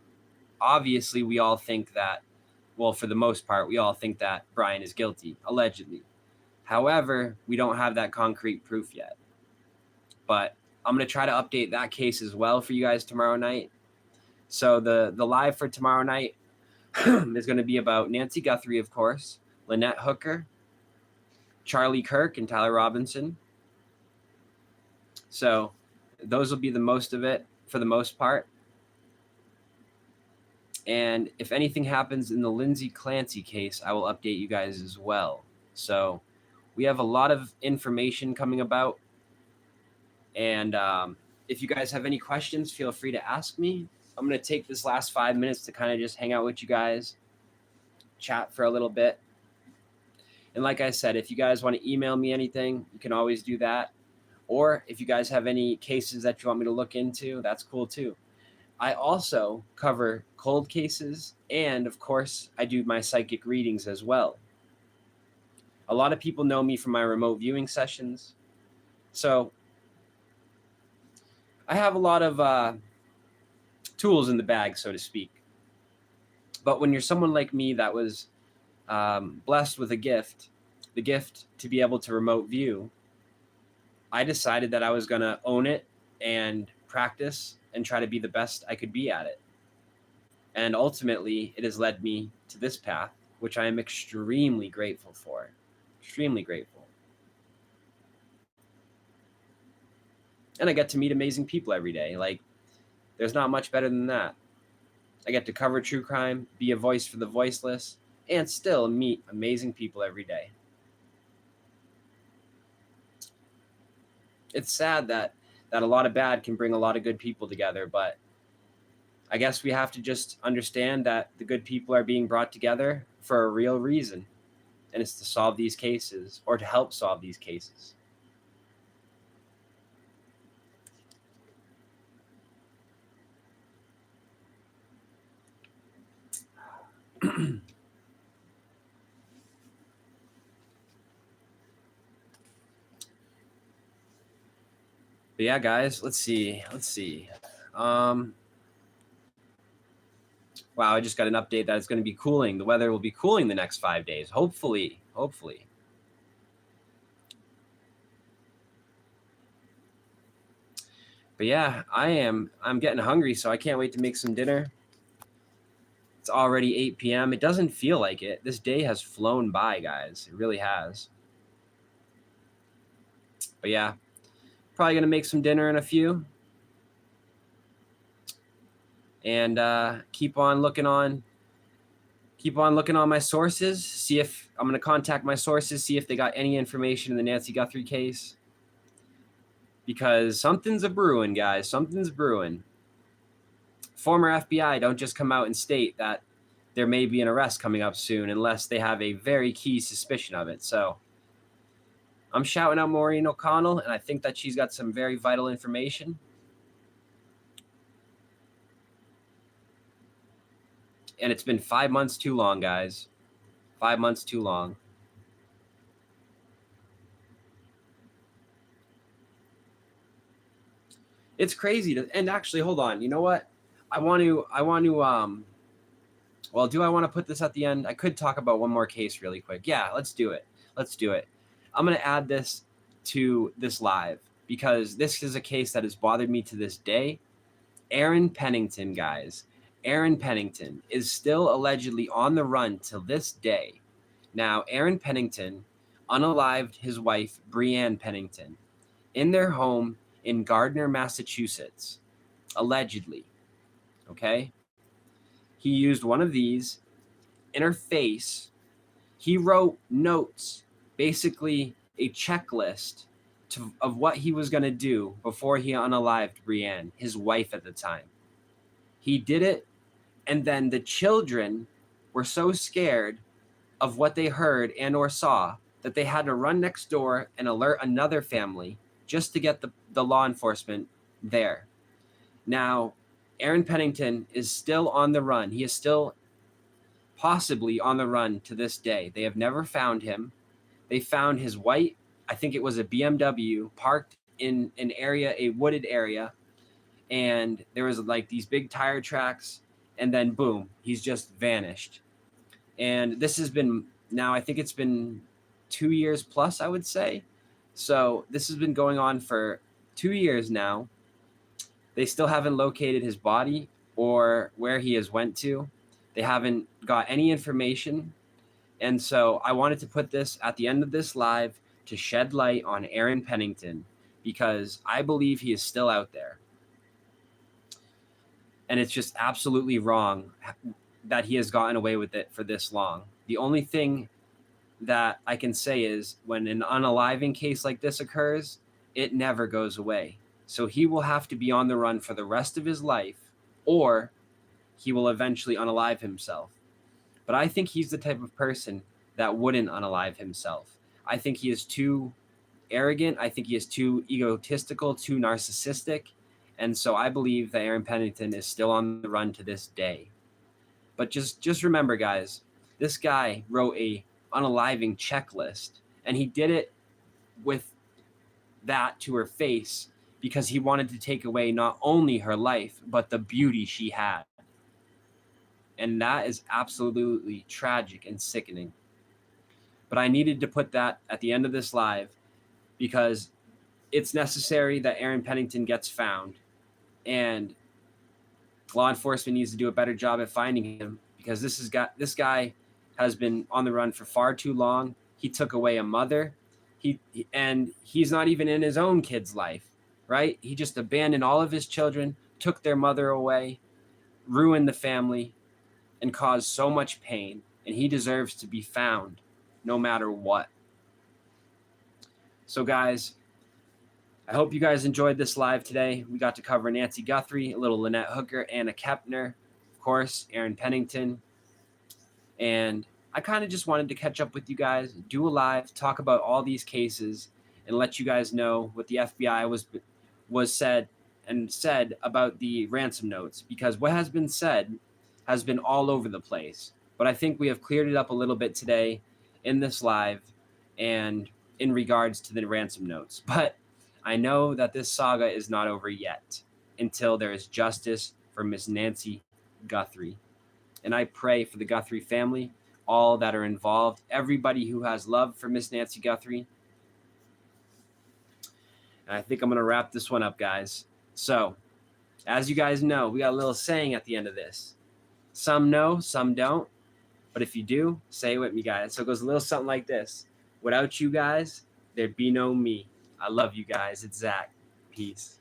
Obviously, we all think that, well, for the most part, we all think that Brian is guilty, allegedly. However, we don't have that concrete proof yet. But I'm going to try to update that case as well for you guys tomorrow night. So the live for tomorrow night is going to be about Nancy Guthrie, of course, Lynette Hooker, Charlie Kirk, and Tyler Robinson. So those will be the most of it for the most part. And if anything happens in the Lindsay Clancy case, I will update you guys as well. So we have a lot of information coming about. And if you guys have any questions, feel free to ask me. I'm going to take this last 5 minutes to kind of just hang out with you guys, chat for a little bit. And like I said, if you guys want to email me anything, you can always do that. Or if you guys have any cases that you want me to look into, that's cool too. I also cover cold cases, and of course, I do my psychic readings as well. A lot of people know me from my remote viewing sessions. So I have a lot of tools in the bag, so to speak. But when you're someone like me that was blessed with the gift to be able to remote view, I decided that I was going to own it and practice and try to be the best I could be at it. And ultimately, it has led me to this path, which I am extremely grateful for. Extremely grateful. And I get to meet amazing people every day. Like, there's not much better than that. I get to cover true crime, be a voice for the voiceless, and still meet amazing people every day. It's sad that a lot of bad can bring a lot of good people together, but I guess we have to just understand that the good people are being brought together for a real reason, and it's to solve these cases, or to help solve these cases. But yeah, guys, let's see. Wow, I just got an update that it's going to be cooling. The weather will be cooling the next 5 days. Hopefully. But yeah, I'm getting hungry, so I can't wait to make some dinner. It's already 8 p.m. It doesn't feel like it. This day has flown by, guys. It really has. But yeah, probably going to make some dinner in a few. And keep on looking on my sources, see if I'm going to contact my sources, see if they got any information in the Nancy Guthrie case. Because something's a brewing, guys. Something's brewing. Former FBI don't just come out and state that there may be an arrest coming up soon unless they have a very key suspicion of it. So I'm shouting out Maureen O'Connell, and I think that she's got some very vital information. And it's been 5 months too long, guys. 5 months too long. It's crazy and actually, hold on. You know what? I want to, well, do I want to put this at the end? I could talk about one more case really quick. Yeah, let's do it. I'm going to add this to this live because this is a case that has bothered me to this day. Aaron Pennington, guys. Aaron Pennington is still allegedly on the run till this day. Now, Aaron Pennington unalived his wife, Breanne Pennington, in their home in Gardner, Massachusetts, allegedly. Okay? He used one of these in her face. He wrote notes, basically a checklist of what he was going to do before he unalived Breanne, his wife at the time. He did it, and then the children were so scared of what they heard and or saw that they had to run next door and alert another family just to get the law enforcement there. Now, Aaron Pennington is still on the run. He is still possibly on the run to this day. They have never found him. They found his white, I think it was a BMW, parked in an area, a wooded area, and there was like these big tire tracks, and then boom, he's just vanished. And this has been, now I think it's been 2 years plus, I would say. So this has been going on for 2 years now. They still haven't located his body or where he has went to. They haven't got any information. And so I wanted to put this at the end of this live to shed light on Aaron Pennington because I believe he is still out there. And it's just absolutely wrong that he has gotten away with it for this long. The only thing that I can say is when an unaliving case like this occurs, it never goes away. So he will have to be on the run for the rest of his life, or he will eventually unalive himself. But I think he's the type of person that wouldn't unalive himself. I think he is too arrogant. I think he is too egotistical, too narcissistic. And so I believe that Aaron Pennington is still on the run to this day. But just remember, guys, this guy wrote a unaliving checklist, and he did it with that to her face because he wanted to take away not only her life, but the beauty she had. And that is absolutely tragic and sickening. But I needed to put that at the end of this live because it's necessary that Aaron Pennington gets found, and law enforcement needs to do a better job at finding him, because this guy has been on the run for far too long. He took away a mother. And he's not even in his own kid's life, right? He just abandoned all of his children, took their mother away, ruined the family, and caused so much pain. And he deserves to be found no matter what. So guys, I hope you guys enjoyed this live today. We got to cover Nancy Guthrie, a little Lynette Hooker, Anna Kepner, of course, Aaron Pennington. And I kind of just wanted to catch up with you guys, do a live, talk about all these cases, and let you guys know what the FBI was said about the ransom notes, because what has been said has been all over the place. But I think we have cleared it up a little bit today in this live and in regards to the ransom notes. But I know that this saga is not over yet until there is justice for Miss Nancy Guthrie. And I pray for the Guthrie family, all that are involved, everybody who has love for Miss Nancy Guthrie. And I think I'm going to wrap this one up, guys. So, as you guys know, we got a little saying at the end of this. Some know, some don't. But if you do, say it with me, guys. So it goes a little something like this. Without you guys, there'd be no me. I love you guys. It's Zach. Peace.